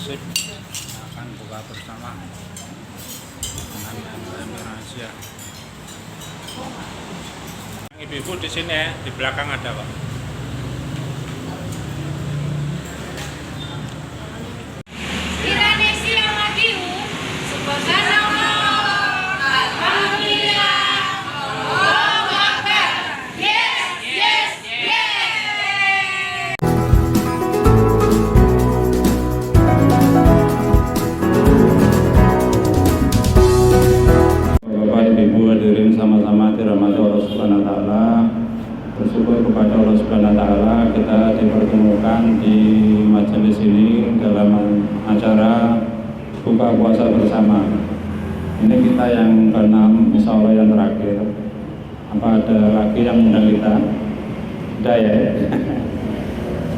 Persib akan buka bersama dengan MPM Rahasia. Ibu-ibu di sini ya, di belakang ada Pak. Indonesia maju sebagai nama Alhamdulillah. Allahu Akbar. Yes, yes, yes. Bapak Ibu hadirin sama-sama dirahmati Allah Subhanahu wa taala. Bersyukur kepada Allah Subhanahu wa taala kita dipertemukan di majelis ini dalam acara buka puasa bersama. Ini kita yang ke-6, insya Allah yang terakhir. Apa ada lagi yang undang kita? Udah ya.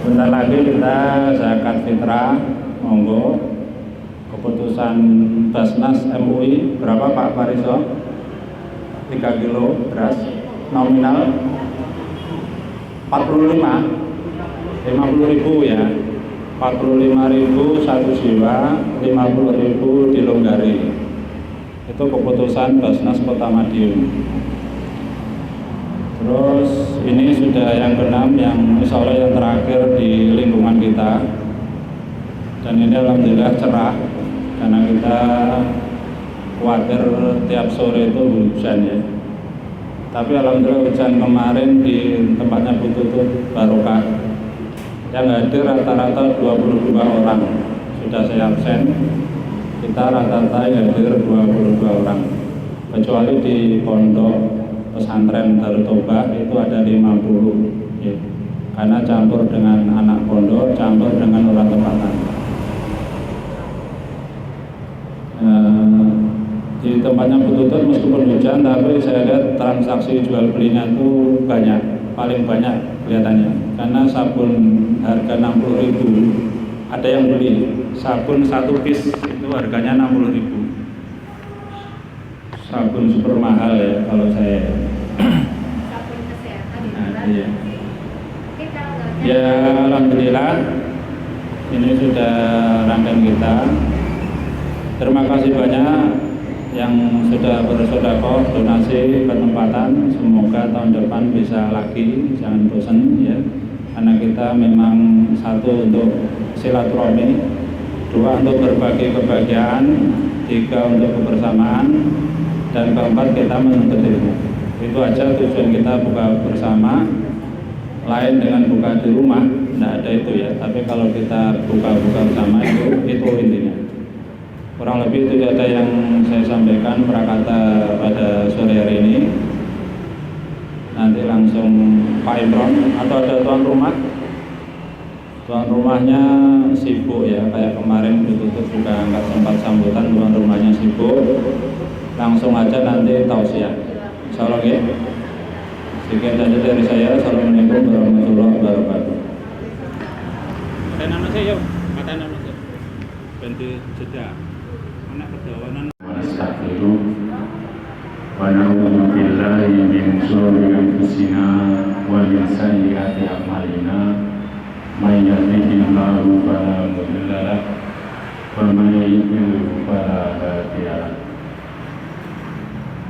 Sebentar lagi kita zakat fitrah, monggo. Keputusan Basnas MUI berapa Pak Fariso? 3 kilo beras nominal 50.000 ya, 45.000 satu jiwa, 50.000 dilonggari. Itu keputusan Basnas Kota Madiun. Terus ini sudah yang ke-6 yang insya Allah yang terakhir di lingkungan kita. Dan ini alhamdulillah cerah karena kita khawatir tiap sore itu hujan ya. Tapi alhamdulillah hujan kemarin di tempatnya Bu Tutut barokah. Yang hadir rata-rata 22 orang. Sudah saya absen. Kita rata-rata yang hadir 22 orang. Kecuali di pondok pesantren Darut Toba itu ada 50 ya. Karena campur dengan anak pondok, campur dengan orang tempatan. Di tempatnya Bu Tutut meskipun hujan, tapi saya lihat transaksi jual belinya itu banyak, paling banyak kelihatannya. Karena sabun harga 60.000, ada yang beli sabun satu piece itu harganya 60.000. Sabun super mahal ya kalau saya. Sabun kesehatan. Nah, iya. Ya alhamdulillah ini sudah rangkaian kita. Terima kasih banyak yang sudah bersedekah donasi ke tempatan. Semoga tahun depan bisa lagi, jangan bosan ya. Karena kita memang satu untuk silaturahmi, dua untuk berbagi kebahagiaan, tiga untuk kebersamaan, dan keempat kita menuntut ilmu. Itu aja tujuan kita buka bersama. Lain dengan buka di rumah, tidak ada itu ya. Tapi kalau kita buka-buka bersama itu intinya. Kurang lebih itu ada yang saya sampaikan prakata pada sore hari ini. Nanti langsung Pak Imron atau ada tuan rumah. Tuan rumahnya sibuk ya, kayak kemarin ditutup juga nggak sempat sambutan, tuan rumahnya sibuk. Langsung aja nanti tausiah. Insyaallah ya. Sekian saja dari saya. Assalamualaikum warahmatullahi wabarakatuh. Kata nama saya yuk, kata nama saya. Ganti jeda. Anak perjalanan. Nastaghfiruh wa na'udzu billahi min shururi anfusina wa min sayyiati a'malina. May yahdihillahu fala mudilla lahu wa may yudlil fala hadiya lahu.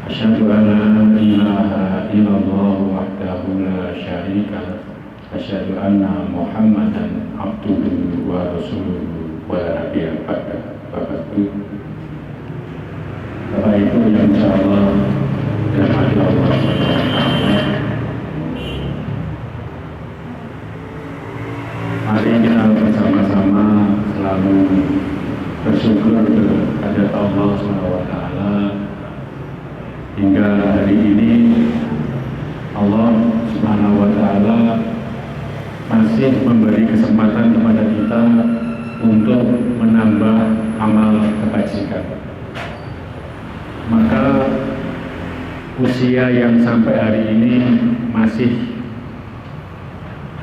Asyhadu an la ilaha illallah wahdahu la syarika lahu. Asyhadu anna Muhammadan abduhu wa rasuluhu wa la nabiyya ba'dahu. Bapak Ibu yang insyaallah dirahmati Allah SWT, mari kita bersama-sama selalu bersyukur kepada Allah SWT hingga hari ini Allah SWT masih memberi kesempatan kepada kita untuk menambah amal kebajikan. Maka usia yang sampai hari ini masih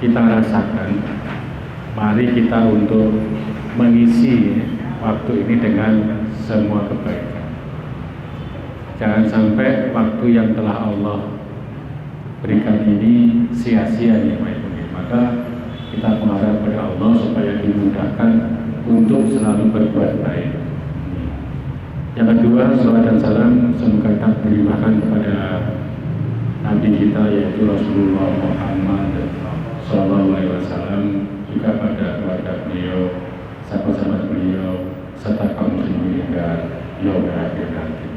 kita rasakan, mari kita untuk mengisi waktu ini dengan semua kebaikan. Jangan sampai waktu yang telah Allah berikan ini sia-sia ya. Maka kita mengharap kepada Allah supaya dimudahkan untuk selalu berbuat baik. Yang kedua, salawat dan salam semoga kita berikan kepada Nabi kita yaitu Rasulullah Muhammad Sallallahu Alaihi Wasallam, juga pada keluarga beliau, sahabat-sahabat beliau, serta kaum muslimin hingga yaumil akhir nanti.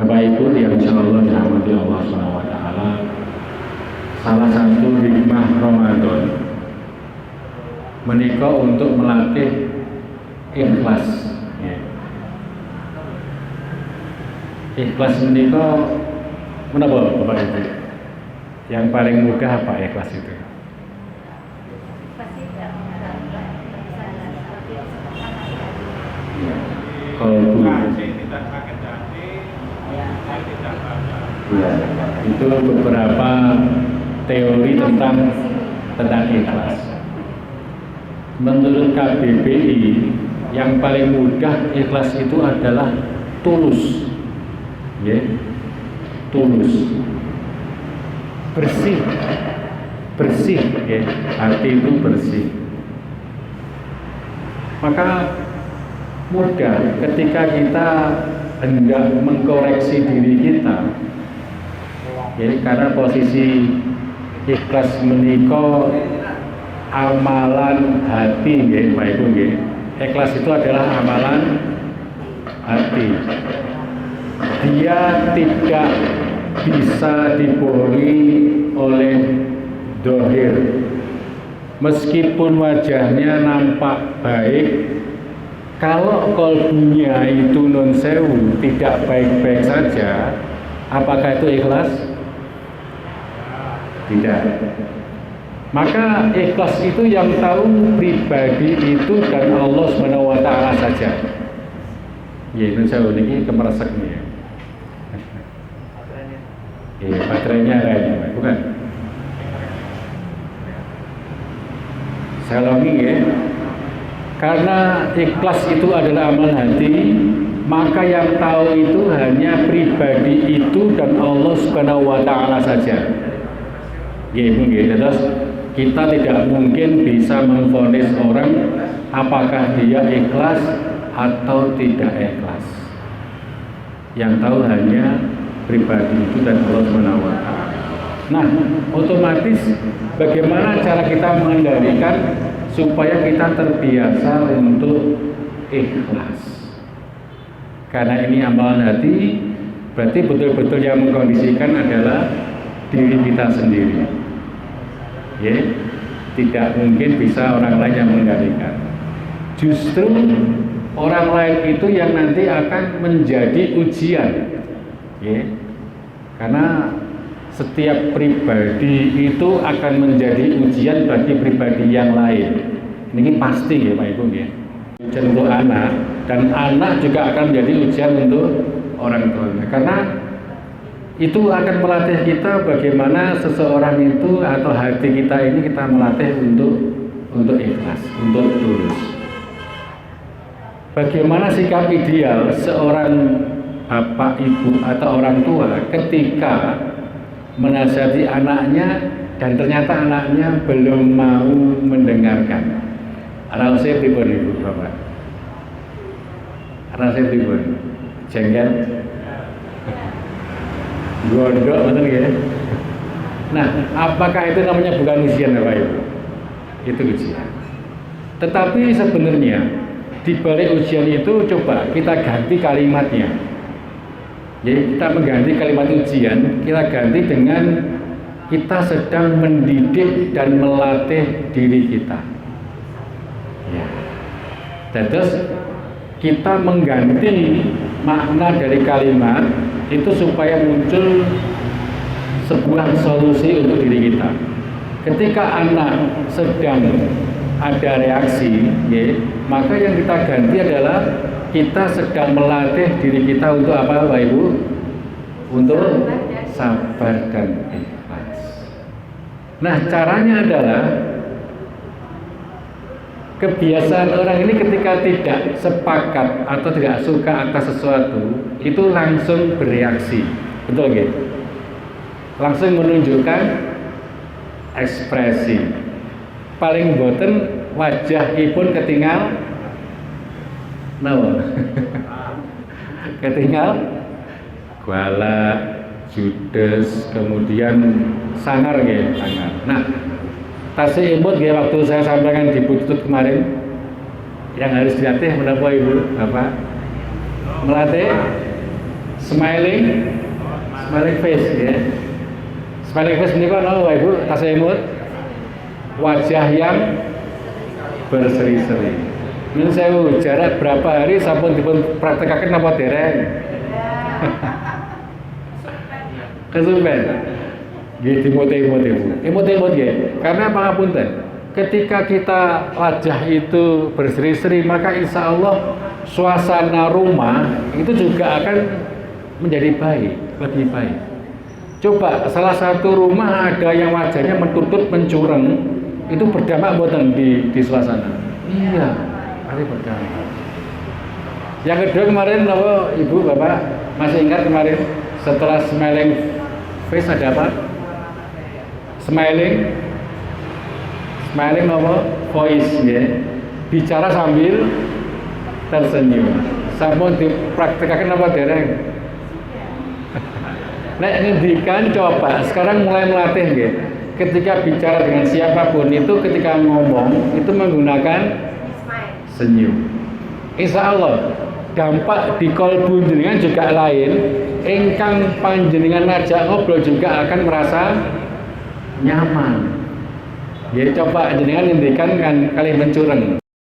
Bapak Ibu yang insyaallah dirahmati Allah SWT, salah satu hikmah Ramadan menikah untuk melatih ikhlas. Ikhlas menikah menapa Bapak Ibu? Yang paling mudah apa ikhlas itu? Kolbu. Ya, itu beberapa teori tentang ikhlas. Menurut KBBI, yang paling mudah ikhlas itu adalah tulus. Ya, tulus, bersih, ya, hati itu bersih. Maka mudah ketika kita hendak mengkoreksi diri kita, ya, karena posisi ikhlas menika amalan hati, ya, Pak Ibu, ya. Ikhlas itu adalah amalan hati. Dia tidak bisa dibohongi oleh dohir. Meskipun wajahnya nampak baik, kalau kolbunya itu non sewu, tidak baik-baik saja, apakah itu ikhlas? Tidak. Maka ikhlas itu yang tahu pribadi itu dan Allah SWT saja. Ya, non sewu ini kemeresek nih. Baterainya kayaknya, bukan? Saya ulangi ya. Karena ikhlas itu adalah amal hati, maka yang tahu itu hanya pribadi itu dan Allah Subhanahu wa Ta'ala saja. Terus kita tidak mungkin bisa memvonis orang apakah dia ikhlas atau tidak ikhlas. Yang tahu hanya pribadi itu dan Allah Subhanahu wa Ta'ala. Nah, otomatis bagaimana cara kita mengendalikan supaya kita terbiasa untuk ikhlas? Karena ini amalan hati, berarti betul-betul yang mengkondisikan adalah diri kita sendiri. Ya, tidak mungkin bisa orang lain yang mengendalikan. Justru orang lain itu yang nanti akan menjadi ujian. Ya, karena setiap pribadi itu akan menjadi ujian bagi pribadi yang lain. Ini pasti ya Pak Ibu ya. Ujian untuk anak, dan anak juga akan menjadi ujian untuk orang tua. Karena itu akan melatih kita bagaimana seseorang itu atau hati kita ini kita melatih untuk ikhlas, untuk tulus. Bagaimana sikap ideal seorang bapak, ibu atau orang tua ketika menasihati anaknya dan ternyata anaknya belum mau mendengarkan. Anak saya pribadi ibu bapak. Anak saya pribadi jengkel, gondok, betul ya. Nah, apakah itu namanya bukan ujian Bapak Ibu? Itu ujian. Tetapi sebenarnya di balik ujian itu coba kita ganti kalimatnya. Jadi kita mengganti kalimat ujian, kita ganti dengan kita sedang mendidik dan melatih diri kita. Ya. Terus kita mengganti makna dari kalimat itu supaya muncul sebuah solusi untuk diri kita. Ketika anak sedang ada reaksi, ya, maka yang kita ganti adalah kita sedang melatih diri kita untuk apa Bapak Ibu? Untuk sabar dan ikhlas. Nah, caranya adalah kebiasaan orang ini ketika tidak sepakat atau tidak suka atas sesuatu itu langsung bereaksi, betul nggih? Langsung menunjukkan ekspresi. paling boten wajahipun ketinggal napa? Ketinggal galak, judes, kemudian sangar nggih, sangar. Nah, tasih imut nggih waktu saya sampaikan di Butut kemarin yang harus dilatih menapa Ibu, Bapak? Melatih smiling face ya. Smiling face menika napa Ibu? Tasih imut wajah yang berseri-seri. Ini saya jarak berapa hari sampun dipun praktekaken napa dereng? Kesupen. Nggih dimute-mute Bu. Imut-imut nggih. Karena pangapunten, ketika kita wajah itu berseri-seri maka insya Allah suasana rumah itu juga akan menjadi baik, lebih baik. Coba salah satu rumah ada yang wajahnya mentutut, mencureng, itu berdampak buatan di suasana. Iya, pasti berdampak. Yang kedua kemarin, Ibu, Bapak masih ingat kemarin setelah smiling face ada apa? Smiling apa? Voice ya. Bicara sambil tersenyum. Sampun dipraktekkan apa dereng? Nek ngendikan coba sekarang mulai melatih nggih. Ketika bicara dengan siapapun itu ketika ngomong itu menggunakan senyum. Insya Allah dampak di kolbu jenengan juga lain. Ingkang panjenengan ngajak ngobrol juga akan merasa nyaman. Ya coba jenengan ngendikan kan kali mencureng.